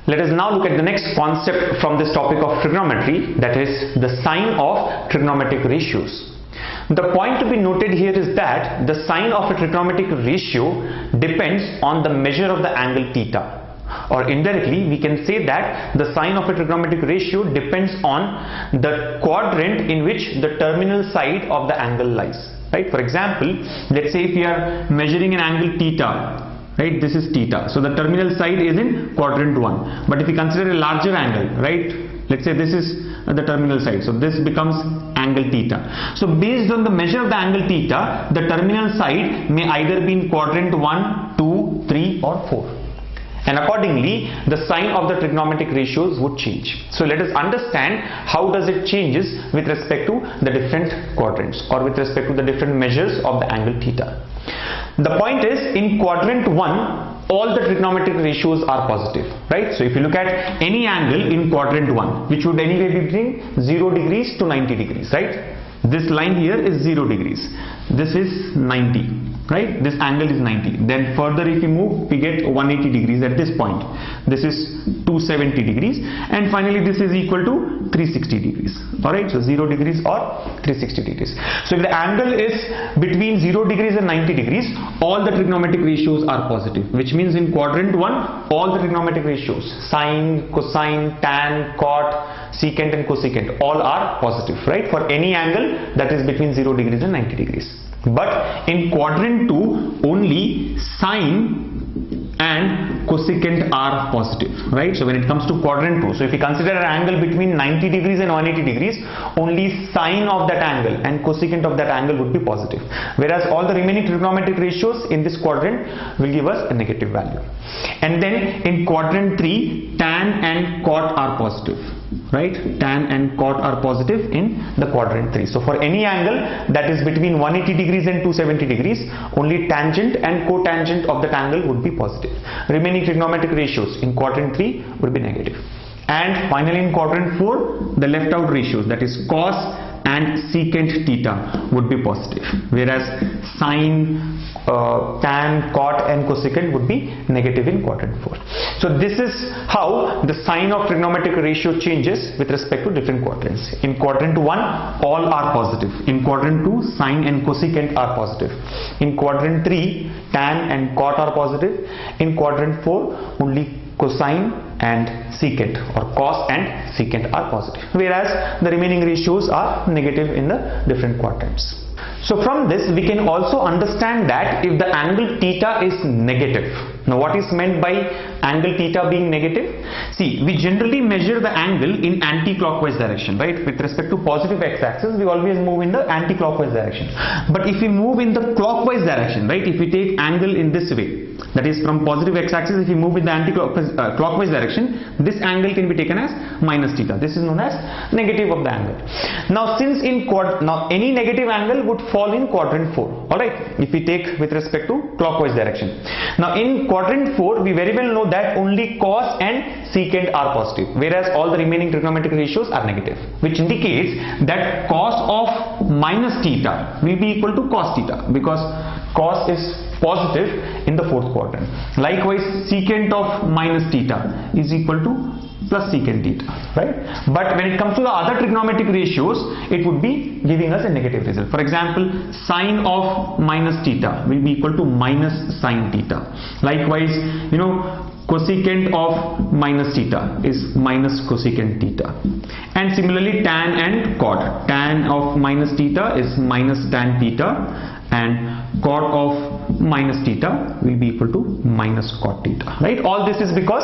Let us now look at the next concept from this topic of trigonometry, that is the sign of trigonometric ratios. The point to be noted here is that the sign of a trigonometric ratio depends on the measure of the angle theta. Or indirectly we can say that the sign of a trigonometric ratio depends on the quadrant in which the terminal side of the angle lies. Right? For example, let's say if we are measuring an angle theta, right, this is theta, so the terminal side is in quadrant 1. But if we consider a larger angle, right, let's say this is the terminal side, so this becomes angle theta. So based on the measure of the angle theta, the terminal side may either be in quadrant 1, 2, 3 or 4. And accordingly, the sign of the trigonometric ratios would change. So let us understand how does it changes with respect to the different quadrants or with respect to the different measures of the angle theta. The point is, in quadrant 1, all the trigonometric ratios are positive, right? So if you look at any angle in quadrant 1, which would anyway be between 0 degrees to 90 degrees, right? This line here is 0 degrees. This is 90. Right, this angle is 90. Then further if you move, we get 180 degrees at this point. This is 270 degrees, and finally this is equal to 360 degrees. Alright, so 0 degrees or 360 degrees. So if the angle is between 0 degrees and 90 degrees, all the trigonometric ratios are positive, which means in quadrant 1, all the trigonometric ratios, sine, cosine, tan, cot, secant and cosecant, all are positive, right, for any angle that is between 0 degrees and 90 degrees. But in quadrant 2, only sine and cosecant are positive, right? So when it comes to quadrant 2, so if you consider an angle between 90 degrees and 180 degrees, only sine of that angle and cosecant of that angle would be positive, whereas all the remaining trigonometric ratios in this quadrant will give us a negative value. And then in quadrant 3, tan and cot are positive, right? Tan and cot are positive in the quadrant 3. So for any angle that is between 180 degrees and 270 degrees, only tangent and cotangent of that angle would be positive. Remaining trigonometric ratios in quadrant 3 would be negative. And finally in quadrant 4, the left out ratios, that is cos and secant theta would be positive, whereas sine, tan, cot and cosecant would be negative in quadrant 4. So this is how the sign of trigonometric ratio changes with respect to different quadrants. In quadrant 1, all are positive. In quadrant 2, sine and cosecant are positive. In quadrant 3, tan and cot are positive. In quadrant 4, only cosine and secant or cos and secant are positive, whereas the remaining ratios are negative in the different quadrants. So from this we can also understand that if the angle theta is negative, now what is meant by angle theta being negative? See, we generally measure the angle in anti-clockwise direction, right? With respect to positive x-axis, we always move in the anti-clockwise direction. But if we move in the clockwise direction, right? If we take angle in this way, that is from positive x-axis, if we move in the anti-clockwise direction, this angle can be taken as minus theta. This is known as negative of the angle. Now since in any negative angle would fall in quadrant 4, alright, if we take with respect to clockwise direction. Now in quadrant 4, we very well know that only cos and secant are positive, whereas all the remaining trigonometric ratios are negative, which indicates that cos of minus theta will be equal to cos theta, because cos is positive in the 4th quadrant. Likewise, secant of minus theta is equal to plus secant theta, right? But when it comes to the other trigonometric ratios, it would be giving us a negative result. For example, sine of minus theta will be equal to minus sine theta. Likewise, cosecant of minus theta is minus cosecant theta. And similarly, tan and cot. Tan of minus theta is minus tan theta, and cot of minus theta will be equal to minus cot theta, right? All this is because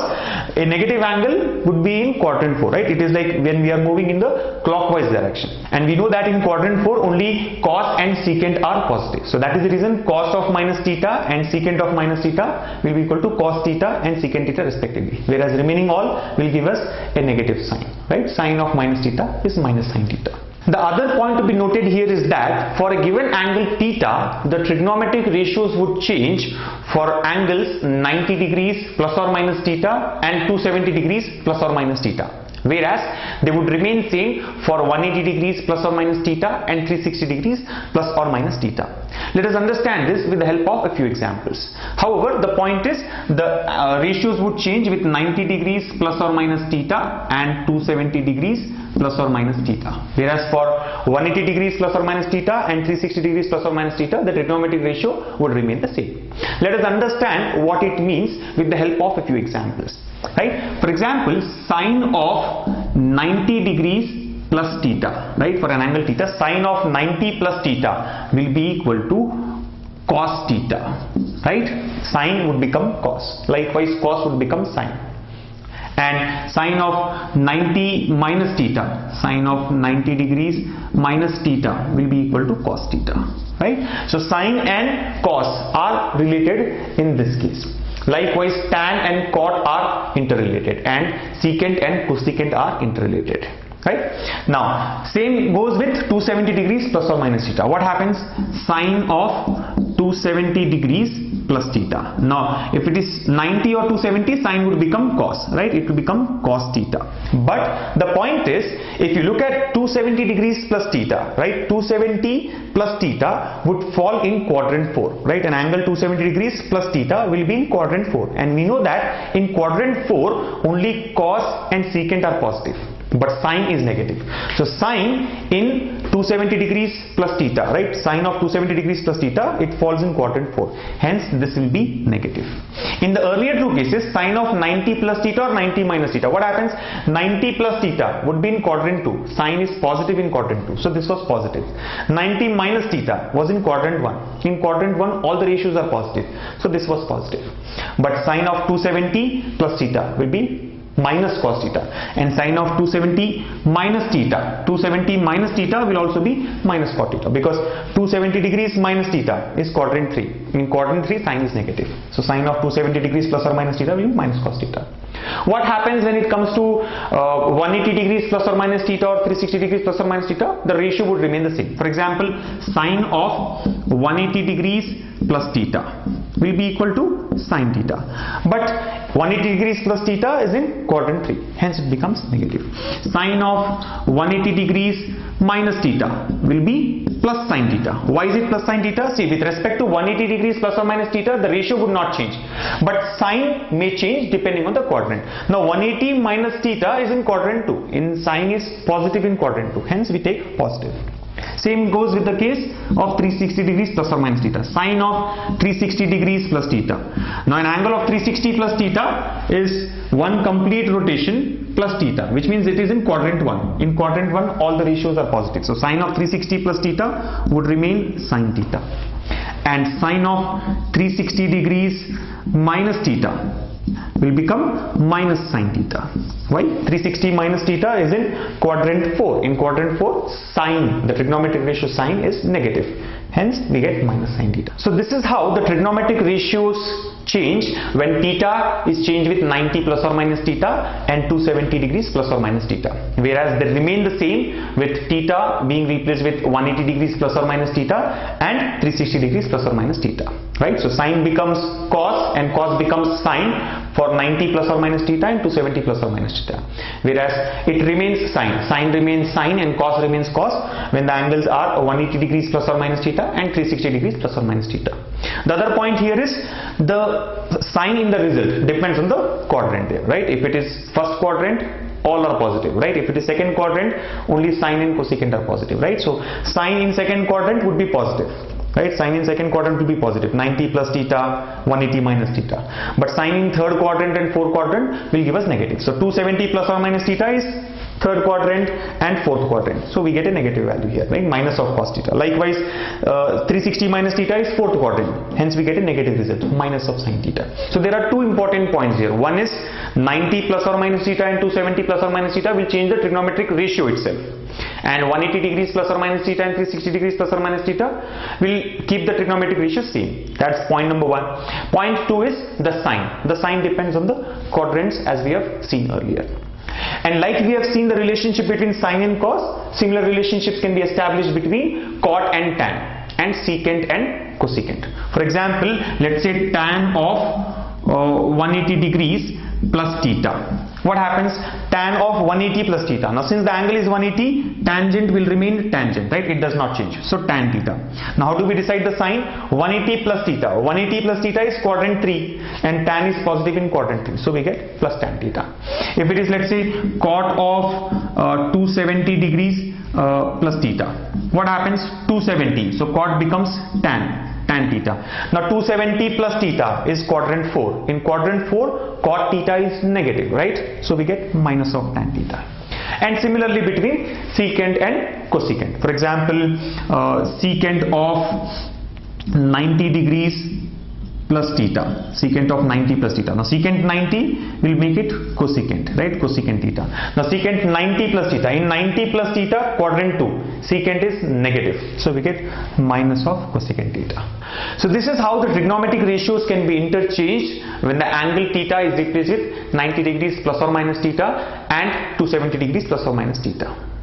a negative angle would be in quadrant 4, right? It is like when we are moving in the clockwise direction, and we know that in quadrant 4 only cos and secant are positive. So that is the reason cos of minus theta and secant of minus theta will be equal to cos theta and secant theta respectively, whereas remaining all will give us a negative sign, right? Sine of minus theta is minus sine theta. The other point to be noted here is that for a given angle theta, the trigonometric ratios would change for angles 90 degrees plus or minus theta and 270 degrees plus or minus theta. whereas they would remain same for 180 degrees plus or minus theta and 360 degrees plus or minus theta. Let us understand this with the help of a few examples. However, the point is the ratios would change with 90 degrees plus or minus theta and 270 degrees plus or minus theta, whereas for 180 degrees plus or minus theta and 360 degrees plus or minus theta, the trigonometric ratio would remain the same. Let us understand what it means with the help of a few examples. Right? For example, sine of 90 degrees plus theta, right? For an angle theta, sine of 90 plus theta will be equal to cos theta, right? Sine would become cos. Likewise, cos would become sine. And sine of 90 minus theta, sine of 90 degrees minus theta will be equal to cos theta, right? So sine and cos are related in this case. Likewise, tan and cot are interrelated, and secant and cosecant are interrelated. Right? Now, same goes with 270 degrees plus or minus theta. What happens? Sine of 270 degrees plus theta. Now, if it is 90 or 270, sine would become cos, right? It will become cos theta. But the point is, if you look at 270 degrees plus theta, right? 270 plus theta would fall in quadrant 4, right? An angle 270 degrees plus theta will be in quadrant 4. And we know that in quadrant 4, only cos and secant are positive, but sine is negative. So sine in 270 degrees plus theta, right? Sine of 270 degrees plus theta, it falls in quadrant 4. Hence, this will be negative. In the earlier two cases, sine of 90 plus theta or 90 minus theta, what happens? 90 plus theta would be in quadrant 2. Sine is positive in quadrant 2. So this was positive. 90 minus theta was in quadrant 1. In quadrant 1, all the ratios are positive. So this was positive. But sine of 270 plus theta will be minus cos theta, and sine of 270 minus theta, 270 minus theta will also be minus cot theta, because 270 degrees minus theta is quadrant 3. In quadrant 3, sine is negative. So sine of 270 degrees plus or minus theta will be minus cos theta. What happens when it comes to 180 degrees plus or minus theta or 360 degrees plus or minus theta? The ratio would remain the same. For example, sine of 180 degrees plus theta will be equal to sine theta. But 180 degrees plus theta is in quadrant 3. Hence it becomes negative. Sine of 180 degrees minus theta will be plus sine theta. Why is it plus sine theta? See, with respect to 180 degrees plus or minus theta, the ratio would not change. But sine may change depending on the quadrant. Now 180 minus theta is in quadrant 2. In sine is positive in quadrant 2. Hence we take positive. Same goes with the case of 360 degrees plus or minus theta. Sine of 360 degrees plus theta. Now an angle of 360 plus theta is one complete rotation plus theta, which means it is in quadrant 1. In quadrant 1, all the ratios are positive. So sine of 360 plus theta would remain sine theta. And sine of 360 degrees minus theta will become minus sine theta. Why? 360 minus theta is in quadrant 4. In quadrant 4, sine, the trigonometric ratio sine is negative. Hence, we get minus sine theta. So this is how the trigonometric ratios change when theta is changed with 90 plus or minus theta and 270 degrees plus or minus theta. Whereas they remain the same with theta being replaced with 180 degrees plus or minus theta and 360 degrees plus or minus theta. Right? So sine becomes cos and cos becomes sine for 90 plus or minus theta and 270 plus or minus theta. Whereas it remains sine. Sine remains sine and cos remains cos when the angles are 180 degrees plus or minus theta and 360 degrees plus or minus theta. The other point here is the sign in the result depends on the quadrant there, right? If it is first quadrant, all are positive, right? If it is second quadrant, only sine and cosecant are positive, right? So sine in second quadrant would be positive, right? Sine in second quadrant will be positive, 90 plus theta, 180 minus theta. But sine in third quadrant and fourth quadrant will give us negative. So 270 plus or minus theta is third quadrant and fourth quadrant. So we get a negative value here, right? Minus of cos theta. Likewise, 360 minus theta is fourth quadrant. Hence we get a negative result, minus of sine theta. So there are two important points here. One is 90 plus or minus theta and 270 plus or minus theta will change the trigonometric ratio itself. And 180 degrees plus or minus theta and 360 degrees plus or minus theta will keep the trigonometric ratio same. That's point number one. Point two is the sign. The sign depends on the quadrants as we have seen earlier. And like we have seen the relationship between sine and cos, similar relationships can be established between cot and tan, and secant and cosecant. For example, let's say tan of 180 degrees plus theta what happens? Tan of 180 plus theta. Now since the angle is 180, tangent will remain tangent, right? It does not change. So tan theta. Now how do we decide the sign? 180 plus theta. 180 plus theta is quadrant 3 and tan is positive in quadrant 3. So we get plus tan theta. If it is, let's say, cot of 270 degrees plus theta, what happens? 270. So cot becomes tan theta. Now 270 plus theta is quadrant 4. In quadrant 4, cot theta is negative, right? So we get minus of tan theta. And similarly between secant and cosecant. For example, secant of 90 degrees plus theta, secant of 90 plus theta. Now secant 90 will make it cosecant, right? Cosecant theta. Now secant 90 plus theta. In 90 plus theta, quadrant 2, secant is negative. So we get minus of cosecant theta. So this is how the trigonometric ratios can be interchanged when the angle theta is replaced with 90 degrees plus or minus theta and 270 degrees plus or minus theta.